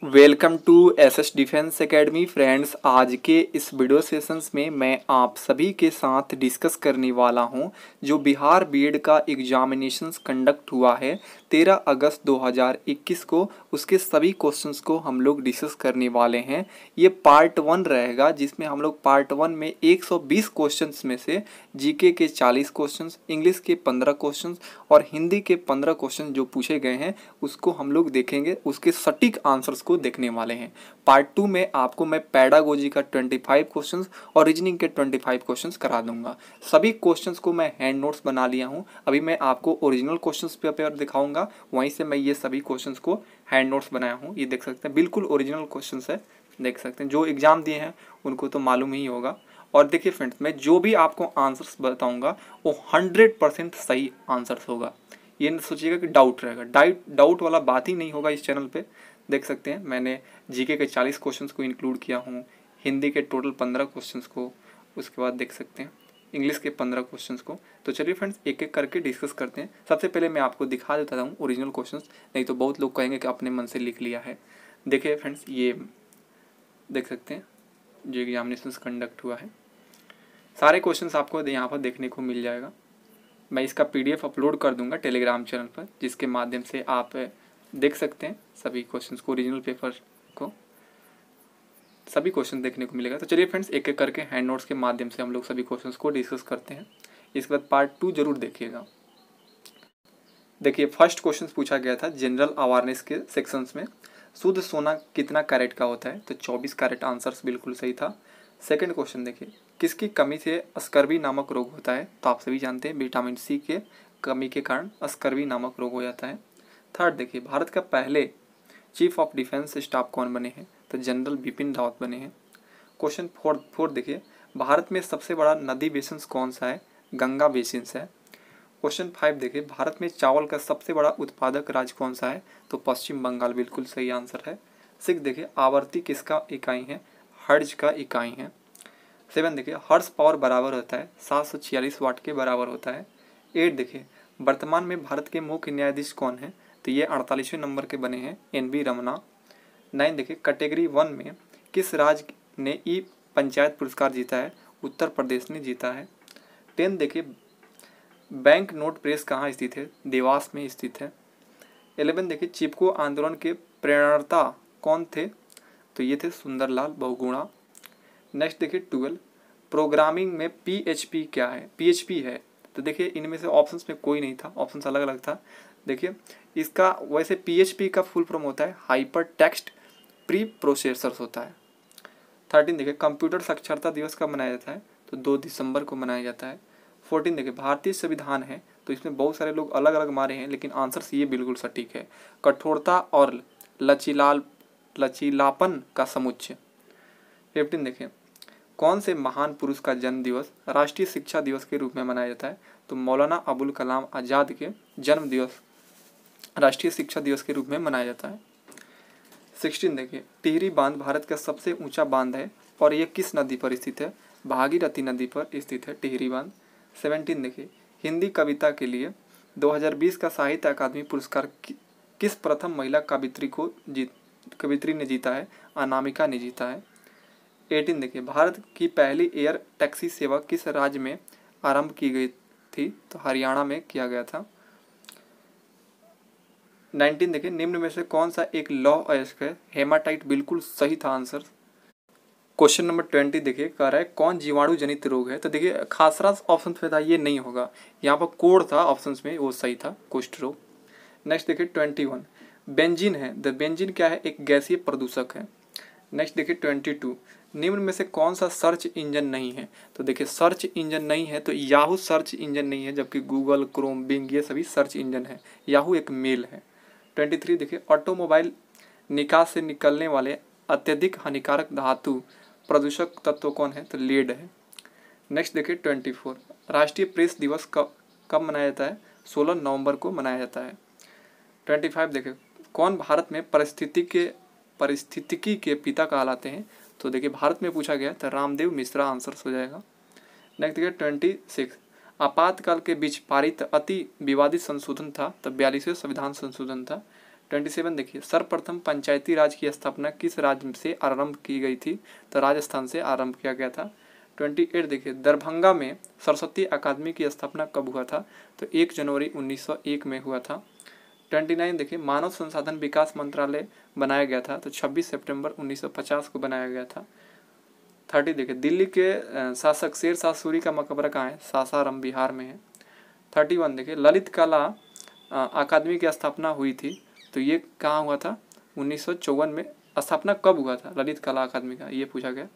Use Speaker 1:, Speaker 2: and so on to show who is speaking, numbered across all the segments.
Speaker 1: Welcome to SS defence academy friends. आज के इस वीडियो सेशंस में मैं आप सभी के साथ डिस्कस करने वाला हूं जो बिहार बीएड का एग्जामिनेशंस कंडक्ट हुआ है 13 अगस्त 2021 को। उसके सभी क्वेश्चंस को हम लोग डिस्कस करने वाले हैं। ये पार्ट 1 रहेगा जिसमें हम लोग पार्ट 1 में 120 क्वेश्चंस में से जीके के 40 क्वेश्चंस, इंग्लिश के 15 क्वेश्चंस और हिंदी के 15 क्वेश्चन जो पूछे गए हैं उसको हम लोग देखेंगे, उसके सटीक आंसर्स को देखने वाले हैं। पार्ट 2 में आपको मैं पैडागोजी का 25 क्वेश्चंस और रीजनिंग के 25 क्वेश्चंस करा दूंगा। सभी क्वेश्चंस को मैं हैंड नोट्स बना लिया हूं। अभी मैं आपको ओरिजिनल क्वेश्चंस पेपर दिखाऊंगा, वहीं से मैं ये सभी क्वेश्चंस को हैंड नोट्स बनाया हूँ। ये देख सकते हैं, बिल्कुल ओरिजिनल क्वेश्चंस है। देख सकते हैं, जो एग्जाम दिए हैं उनको तो मालूम ही होगा। और देखिए फ्रेंड्स, मैं जो भी आपको आंसर्स बताऊंगा वो 100% सही आंसर्स होगा। ये न सोचिएगा कि डाउट रहेगा, डाउट वाला बात ही नहीं होगा इस चैनल पे। देख सकते हैं, मैंने जीके के 40 क्वेश्चंस को इंक्लूड किया हूँ, हिंदी के टोटल 15 क्वेश्चंस को, उसके बाद देख सकते हैं इंग्लिश के 15 क्वेश्चंस को। तो चलिए फ्रेंड्स, एक एक करके डिस्कस करते हैं। सबसे पहले मैं आपको दिखा देता हूँ ओरिजिनल क्वेश्चंस, नहीं तो बहुत लोग कहेंगे कि अपने मन से लिख लिया है। देखिए फ्रेंड्स, ये देख सकते हैं जो एग्जामिनेशन कंडक्ट हुआ है, सारे क्वेश्चंस आपको यहाँ पर देखने को मिल जाएगा। मैं इसका पीडीएफ अपलोड कर दूंगा टेलीग्राम चैनल पर, जिसके माध्यम से आप देख सकते हैं सभी क्वेश्चंस को, ओरिजिनल पेपर को, सभी क्वेश्चन देखने को मिलेगा। तो चलिए फ्रेंड्स, एक एक करके हैंड नोट्स के माध्यम से हम लोग सभी क्वेश्चंस को डिस्कस करते हैं। इसके बाद पार्ट 2 जरूर देखिएगा। देखिए, फर्स्ट क्वेश्चन पूछा गया था जनरल अवेयरनेस के सेक्शंस में, शुद्ध सोना कितना कैरेट का होता है? तो 24 कैरेट आंसर्स बिल्कुल सही था। सेकंड क्वेश्चन देखिए, किसकी कमी से स्कर्वी नामक रोग होता है? तो आप सभी जानते हैं विटामिन सी के कमी के कारण स्कर्वी नामक रोग हो जाता है। थर्ड देखिए, भारत का पहले चीफ ऑफ डिफेंस स्टाफ कौन बने हैं? तो जनरल बिपिन रावत बने हैं। क्वेश्चन फोर्थ देखिए, भारत में सबसे बड़ा नदी बेसिन कौन सा है? गंगा बेसिन है। क्वेश्चन 5 देखिए, भारत में चावल का सबसे बड़ा उत्पादक राज्य कौन सा है? तो पश्चिम बंगाल बिल्कुल सही आंसर है। 6 देखिए, आवर्ती किसका इकाई है? हर्ट्ज का इकाई है। 7 देखिए, हॉर्स पावर बराबर होता है 746 वाट के बराबर होता है। 8 देखिए, वर्तमान में भारत के मुख्य न्यायाधीश कौन है? तो ये 48वें नंबर के बने हैं, एन.वी. रमना। 9 देखिए, कैटेगरी 1 में किस राज्य ने ई पंचायत पुरस्कार जीता है? उत्तर प्रदेश ने जीता है। 10 देखिए, बैंक नोट प्रेस कहाँ स्थित है? देवास में स्थित है। 11 देखिए, चिपको आंदोलन के प्रेरणा कौन थे? तो ये थे सुंदरलाल बहुगुणा। नेक्स्ट देखिए 12, प्रोग्रामिंग में पीएचपी क्या है? पीएचपी है। तो देखिए, इनमें से ऑप्शंस में कोई नहीं था, ऑप्शंस अलग अलग था। देखिए, इसका वैसे पीएचपी का फुल फॉर्म होता है हाइपर टेक्स्ट प्री प्रोसेसर्स होता है। 13 देखिए, कंप्यूटर साक्षरता दिवस कब मनाया जाता है? तो 2 दिसंबर को मनाया जाता है। 14 देखिए, भारतीय संविधान है, तो इसमें बहुत सारे लोग अलग अलग मारे हैं, लेकिन आंसर ये बिल्कुल सटीक है, कठोरता और लचीलापन का समुच्चय। 15 देखिए, कौन से महान पुरुष का जन्म दिवस राष्ट्रीय शिक्षा दिवस के रूप में मनाया जाता है? तो मौलाना अबुल कलाम आज़ाद के जन्म दिवस राष्ट्रीय शिक्षा दिवस के रूप में मनाया जाता है। 16 देखिए, टिहरी बांध भारत का सबसे ऊंचा बांध है और यह किस नदी पर स्थित है? भागीरथी नदी पर स्थित है टिहरी बांध। 17 देखिए, हिंदी कविता के लिए 2020 का साहित्य अकादमी पुरस्कार किस प्रथम महिला कवित्री ने जीता है? अनामिका ने जीता है। 18 देखिए, भारत की पहली एयर टैक्सी सेवा किस राज्य में आरंभ की गई थी? तो हरियाणा में किया गया था। 19 देखिए, निम्न में से कौन सा एक लौह अयस्क है? हेमाटाइट बिल्कुल सही था आंसर। क्वेश्चन नंबर 20 देखिए, कह रहा है कौन जीवाणु जनित रोग है? तो देखिए, खासरा ऑप्शन में था, ये नहीं होगा। यहाँ पर कोड था ऑप्शन में, वो सही था, कुष्ठ रोग। नेक्स्ट देखिए 21, बेंजीन है, द बेंजीन क्या है? एक गैसीय प्रदूषक है। नेक्स्ट देखिए 22, निम्न में से कौन सा सर्च इंजन नहीं है? तो देखिए, सर्च इंजन नहीं है तो याहू सर्च इंजन नहीं है, जबकि गूगल, क्रोम, बिंग ये सभी सर्च इंजन है। याहू एक मेल है। 23 देखिए, ऑटोमोबाइल निकास से निकलने वाले अत्यधिक हानिकारक धातु प्रदूषक तत्व कौन है? तो लेड है। नेक्स्ट देखिए 24, राष्ट्रीय प्रेस दिवस कब मनाया जाता है? 16 नवंबर को मनाया जाता है। 25 देखिए, कौन भारत में परिस्थितिकी के पिता कहलाते हैं? तो देखिए, भारत में पूछा गया तो रामदेव मिश्रा आंसर हो जाएगा। नेक्स्ट देखिए 26, आपातकाल के बीच पारित अति विवादित संशोधन था? तो 42वें संविधान संशोधन था। 27 देखिए, सर्वप्रथम पंचायती राज की स्थापना किस राज्य से आरंभ की गई थी? तो राजस्थान से आरंभ किया गया था। 28 देखिए, दरभंगा में सरस्वती अकादमी की स्थापना कब हुआ था? तो 1 जनवरी 1901 में हुआ था। 29 देखिए, मानव संसाधन विकास मंत्रालय बनाया गया था, तो 26 सितंबर 1950 को बनाया गया था। 30 देखिए, दिल्ली के शासक शेर शाह सूरी का मकबरा कहाँ है? सासाराम बिहार में है। 31 देखिए, ललित कला अकादमी की स्थापना हुई थी, तो ये कहाँ हुआ था? 1954 में। स्थापना कब हुआ था ललित कला अकादमी का? ये पूछा गया।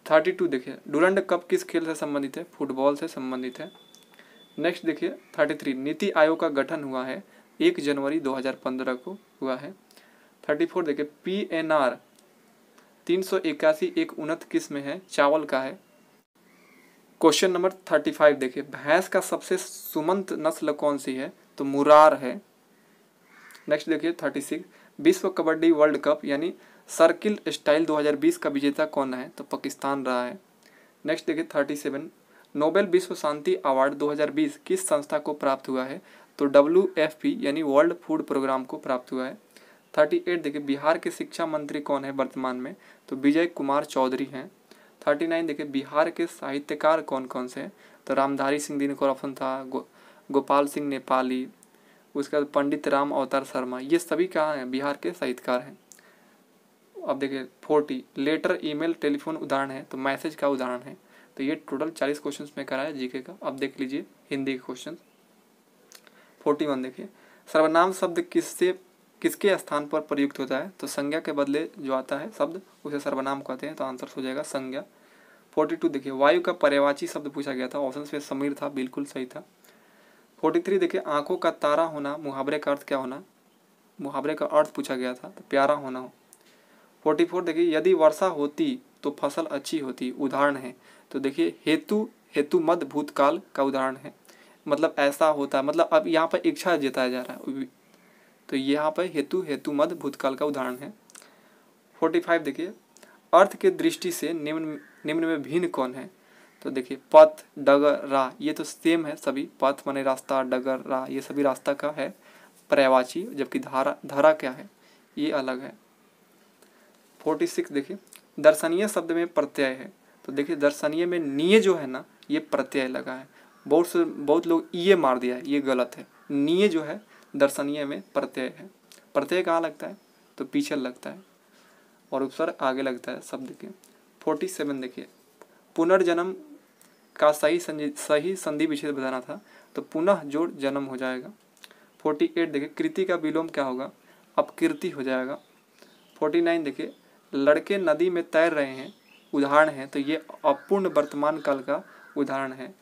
Speaker 1: 32 देखिए, डुरंड कप किस खेल से संबंधित है? फुटबॉल से संबंधित है। नेक्स्ट देखिए 33, नीति आयोग का गठन हुआ है 1 जनवरी 2015 को हुआ है। 34 देखिए, PNR 381 एक उन्नत किस्म है, चावल का है। क्वेश्चन नंबर 35 देखिए, भैंस का सबसे सुमंत नस्ल कौन सी है? तो मुरार है। नेक्स्ट देखिए 36, विश्व कबड्डी वर्ल्ड कप यानी सर्किल स्टाइल 2020 का विजेता कौन है? तो पाकिस्तान रहा है। नेक्स्ट देखिए 37, नोबेल विश्व शांति अवार्ड 2020 किस संस्था को प्राप्त हुआ है? तो WFP यानी वर्ल्ड फूड प्रोग्राम को प्राप्त हुआ है। 38 देखिए, बिहार के शिक्षा मंत्री कौन है वर्तमान में? तो विजय कुमार चौधरी हैं। 39 देखिए, बिहार के साहित्यकार कौन कौन से हैं? तो रामधारी सिंह दिनकर ऑप्शन था, गोपाल सिंह नेपाली, उसके बाद पंडित राम अवतार शर्मा, ये सभी कहाँ हैं? बिहार के साहित्यकार हैं। अब देखिए 40, लेटर, ईमेल, टेलीफोन उदाहरण है, तो मैसेज का उदाहरण है। तो ये टोटल 40 क्वेश्चंस में कराया जीके का। अब देख लीजिए हिंदी के क्वेश्चन। 41 देखिए, सर्वनाम शब्द किसके स्थान पर प्रयुक्त होता है? तो संज्ञा के बदले जो आता है शब्द उसे सर्वनाम कहते हैं, तो आंसर हो जाएगा संज्ञा। 42 देखिए, वायु का पर्यायवाची शब्द पूछा गया था, ऑप्शन में समीर था, बिल्कुल सही था। 43 देखिए, आंखों का तारा होना मुहावरे का अर्थ क्या होना? मुहावरे का अर्थ पूछा गया था, तो प्यारा होना हो। 44 देखिए, यदि वर्षा होती तो फसल अच्छी होती, उदाहरण है। तो देखिए हेतु मद भूतकाल का उदाहरण है, मतलब ऐसा होता है, मतलब अब यहाँ पर इच्छा जताया जा रहा है, तो यहाँ पर हेतु मद भूतकाल का उदाहरण है। 45 देखिए, अर्थ के दृष्टि से निम्न में भिन्न कौन है? तो देखिए पथ, डगर, राह, ये तो सेम है सभी। पथ माने रास्ता, डगर, राह, ये सभी रास्ता का है पर्यायवाची, जबकि धारा क्या है? ये अलग है। 46 देखिए, दर्शनीय शब्द में प्रत्यय है, तो देखिए दर्शनीय में निये जो है ना, ये प्रत्यय लगा है। बहुत लोग ये मार दिया है, ये गलत है। निये जो है दर्शनीय में प्रत्यय है। प्रत्यय कहाँ लगता है? तो पीछे लगता है और उपसर्ग आगे लगता है शब्द के। 47 देखिए, पुनर्जन्म का सही संधि विच्छेद बताना था, तो पुनः जोड़ जन्म हो जाएगा। 48 देखिए, कृति का विलोम क्या होगा? अपकृति हो जाएगा। 49 देखिए, लड़के नदी में तैर रहे हैं, उदाहरण है, तो ये अपूर्ण वर्तमान काल का उदाहरण है।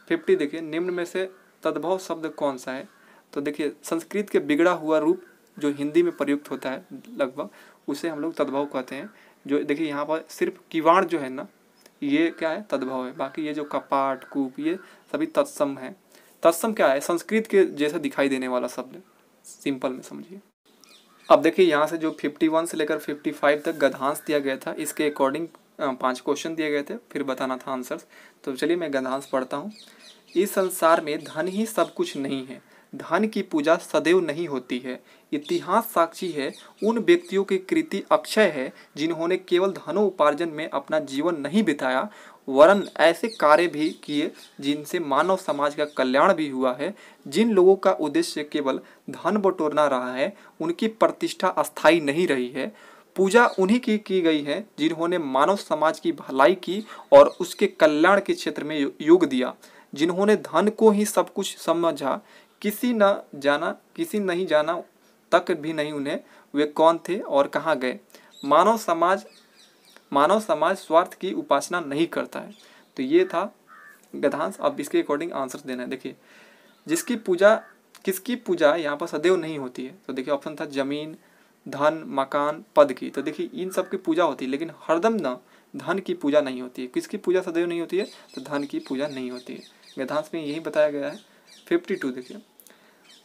Speaker 1: 50 देखिए, निम्न में से तद्भव शब्द कौन सा है? तो देखिए संस्कृत के बिगड़ा हुआ रूप जो हिंदी में प्रयुक्त होता है लगभग, उसे हम लोग तद्भव कहते हैं। जो देखिए यहाँ पर सिर्फ किवाड़ जो है ना, ये क्या है? तद्भव है। बाकी ये जो कपाट, कूप, ये सभी तत्सम है। तत्सम क्या है? संस्कृत के जैसा दिखाई देने वाला शब्द, सिंपल में समझिए। अब देखिए यहाँ से जो 51 से लेकर 55 तक गद्यांश दिया गया था, इसके अकॉर्डिंग 5 क्वेश्चन दिए गए थे, फिर बताना था आंसर्स। तो चलिए मैं गद्यांश पढ़ता हूँ। इस संसार में धन ही सब कुछ नहीं है, धन की पूजा सदैव नहीं होती है। इतिहास साक्षी है, उन व्यक्तियों की कृति अक्षय है जिन्होंने केवल धनोपार्जन में अपना जीवन नहीं बिताया, वरन ऐसे कार्य भी किए जिनसे मानव समाज का कल्याण भी हुआ है। जिन लोगों का उद्देश्य केवल धन बटोरना रहा है, उनकी प्रतिष्ठा अस्थायी नहीं रही है। पूजा उन्हीं की गई है जिन्होंने मानव समाज की भलाई की और उसके कल्याण के क्षेत्र में योग दिया। जिन्होंने धन को ही सब कुछ समझा, किसी नहीं जाना तक भी नहीं उन्हें वे कौन थे और कहाँ गए। मानव समाज स्वार्थ की उपासना नहीं करता है। तो ये था गद्यांश। अब इसके अकॉर्डिंग आंसर देना है। देखिए किसकी पूजा यहाँ पर सदैव नहीं होती है? तो देखिए ऑप्शन था जमीन, धन, मकान, पद की। तो देखिए इन सब की पूजा होती है, लेकिन हरदम ना धन की पूजा नहीं होती है। किसकी पूजा सदैव नहीं होती है? तो धन की पूजा नहीं होती है। गद्यांश में यही बताया गया है। 52 देखिए,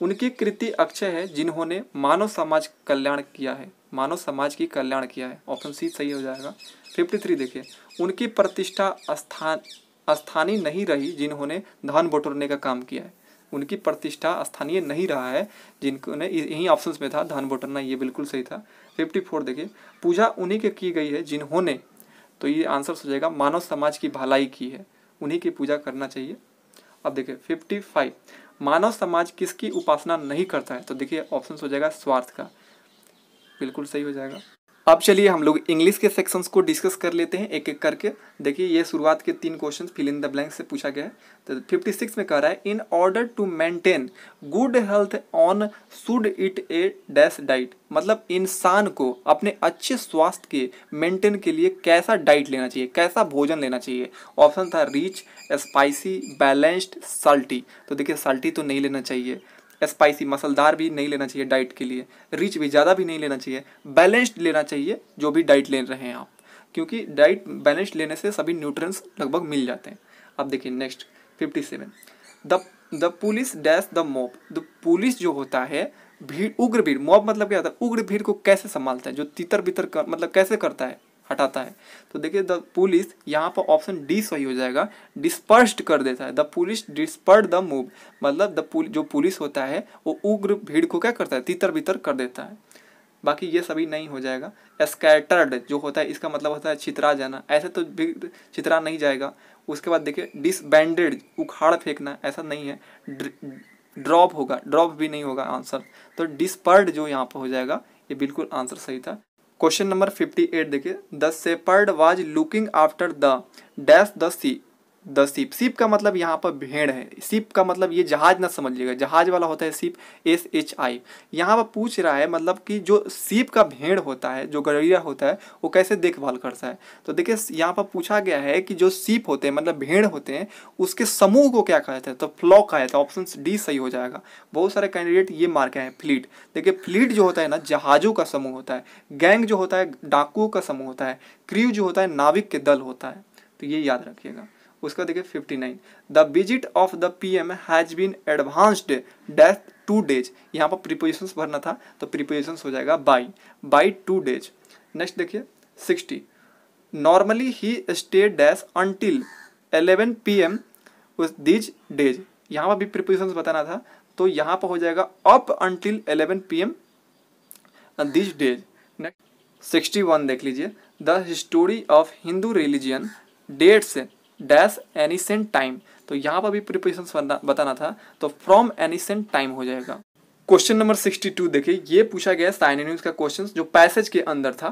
Speaker 1: उनकी कृति अक्षय है जिन्होंने मानव समाज कल्याण किया है, मानव समाज की कल्याण किया है। ऑप्शन सी सही हो जाएगा। 53 देखिए, उनकी प्रतिष्ठा स्थानीय नहीं रही जिन्होंने धन बटोरने का काम किया है। उनकी प्रतिष्ठा स्थानीय नहीं रहा है, जिनको ने यही ऑप्शंस में था धान बोटरना, ये बिल्कुल सही था। 54 देखिए, पूजा उन्हीं के की गई है जिन्होंने, तो ये आंसर हो जाएगा मानव समाज की भलाई की है, उन्हीं की पूजा करना चाहिए। अब देखिए 55, मानव समाज किसकी उपासना नहीं करता है, तो देखिए ऑप्शन हो जाएगा स्वार्थ का, बिल्कुल सही हो जाएगा। अब चलिए हम लोग इंग्लिश के सेक्शंस को डिस्कस कर लेते हैं एक एक करके। देखिए ये शुरुआत के 3 question fill in the blank से पूछा गया है। तो 56 में कह रहा है in order to maintain good health one should eat a dash diet, मतलब इंसान को अपने अच्छे स्वास्थ्य के मेंटेन के लिए कैसा डाइट लेना चाहिए, कैसा भोजन लेना चाहिए। ऑप्शन था रिच, स्पाइसी, बैलेंस्ड, साल्टी। तो देखिए साल्टी तो नहीं लेना चाहिए, स्पाइसी मसालेदार भी नहीं लेना चाहिए डाइट के लिए, रिच भी ज़्यादा भी नहीं लेना चाहिए, बैलेंस्ड लेना चाहिए जो भी डाइट ले रहे हैं आप, क्योंकि डाइट बैलेंस्ड लेने से सभी न्यूट्रिएंट्स लगभग मिल जाते हैं। अब देखिए next 57, the police dash the mob, the police जो होता है भीड़, उग्र भीड़, मॉब मतलब क्या होता है, उग्र भीड़ को कैसे संभालता है, जो तितर बितर कर, मतलब कैसे करता है, हटाता है। तो देखिए द पुलिस, यहाँ पर ऑप्शन डी सही हो जाएगा, डिस्पर्स्ड कर देता है। The police dispersed the move, मतलब जो पुलिस होता है वो उग्र भीड़ को क्या करता है, तितर बितर कर देता है। बाकी ये सभी नहीं हो जाएगा। स्कैटर्ड जो होता है इसका मतलब होता है छितरा जाना, ऐसे तो छितरा नहीं जाएगा। उसके बाद देखिए डिसबैंडेड, उखाड़ फेंकना, ऐसा नहीं है। ड्रॉप होगा, ड्रॉप भी नहीं होगा आंसर। तो डिस्पर्ड जो यहाँ पर हो जाएगा, ये बिल्कुल आंसर सही था। क्वेश्चन नंबर 58 देखिए, the shepherd was looking after the dash the sea, the sheep, sheep का मतलब यहाँ पर भेड़ है। सीप का मतलब ये जहाज ना समझिएगा, जहाज वाला होता है सीप, SHI। यहाँ पर पूछ रहा है मतलब कि जो सीप का भेड़ होता है, जो गड़ेरिया होता है, वो कैसे देखभाल करता है। तो देखिए यहाँ पर पूछा गया है कि जो सीप होते हैं मतलब भेड़ होते हैं, उसके समूह को क्या कहते हैं, तो फ्लॉक कहा जाता है। ऑप्शन डी सही हो जाएगा। बहुत सारे कैंडिडेट ये मार्क हैं फ्लीट। देखिए फ्लीट जो होता है ना, जहाजों का समूह होता है। गैंग जो होता है, डाकुओं का समूह होता है। क्रू जो होता है, नाविक के दल होता है। तो ये याद रखिएगा। उसका देखिए 59, the visit of the PM has been advanced dash 2 days। यहाँ पर प्रीपोजिशंस भरना था, तो प्रीपोजिशंस हो जाएगा बाई 2 days। नेक्स्ट देखिए 60, normally he stay dash until 11 PM these days. यहाँ पर भी प्रीपोजिशंस बताना था, तो यहाँ पर हो जाएगा up until 11 PM these days. Next 61 देख लीजिए, the history of Hindu religion dates dash ancient time. तो यहाँ पर भी प्रीपोजिशंस बताना था, तो फ्रॉम एनिसेंट टाइम हो जाएगा। क्वेश्चन नंबर 62 देखिए, ये पूछा गया साइनोनिम्स का क्वेश्चन जो पैसेज के अंदर था।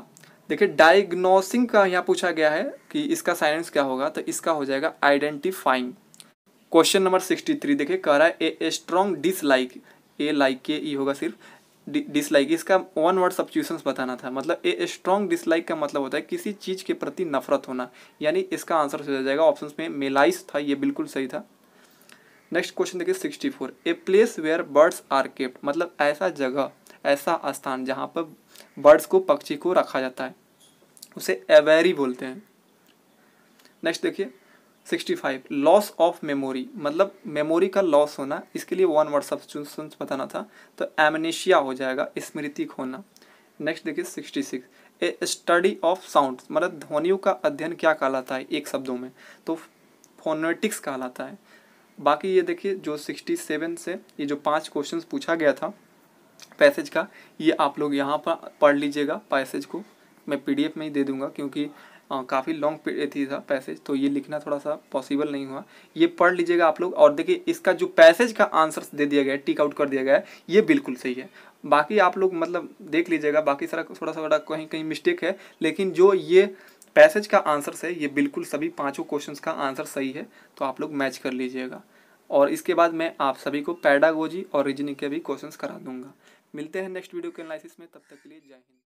Speaker 1: देखिए डायग्नोसिंग का यहाँ पूछा गया है कि इसका साइनोनिम्स क्या होगा, तो इसका हो जाएगा आइडेंटिफाइंग। क्वेश्चन नंबर 63 देखिए, कह रहा है a strong dislike, A like के ई होगा सिर्फ, डिसलाइक इसका 1 word सब्स्टिट्यूशंस बताना था। मतलब ए स्ट्रॉन्ग डिसलाइक का मतलब होता है किसी चीज़ के प्रति नफरत होना, यानी इसका आंसर हो जाएगा ऑप्शंस में मेलाइस था, ये बिल्कुल सही था। नेक्स्ट क्वेश्चन देखिए 64, a place where birds are kept, मतलब ऐसा जगह, ऐसा स्थान जहाँ पर बर्ड्स को, पक्षी को रखा जाता है, उसे एवेरी बोलते हैं। नेक्स्ट देखिए 65, लॉस ऑफ मेमोरी, मतलब मेमोरी का लॉस होना, इसके लिए 1 word सब्स्टिट्यूशंस बताना था, तो एमनेशिया हो जाएगा, स्मृति खोना। नेक्स्ट देखिए 66, ए स्टडी ऑफ साउंड, मतलब ध्वनियों का अध्ययन क्या कहलाता है एक शब्दों में, तो फोनेटिक्स कहलाता है। बाकी ये देखिए जो 67 से ये जो 5 क्वेश्चंस पूछा गया था पैसेज का, ये आप लोग यहाँ पर पढ़ लीजिएगा। पैसेज को मैं PDF में ही दे दूंगा, क्योंकि काफ़ी लॉन्ग थी था पैसेज, तो ये लिखना थोड़ा सा पॉसिबल नहीं हुआ। ये पढ़ लीजिएगा आप लोग। और देखिए इसका जो पैसेज का आंसर दे दिया गया है, टिक आउट कर दिया गया है, ये बिल्कुल सही है। बाकी आप लोग मतलब देख लीजिएगा, बाकी सारा थोड़ा सा कहीं कहीं मिस्टेक है, लेकिन जो ये पैसेज का आंसर है, ये बिल्कुल सभी 5 क्वेश्चंस का आंसर सही है। तो आप लोग मैच कर लीजिएगा। और इसके बाद मैं आप सभी को पैडागोजी और रीजनिंग के भी क्वेश्चंस करा दूंगा। मिलते हैं नेक्स्ट वीडियो के एनालिसिस में, तब तक के लिए जय हिंद।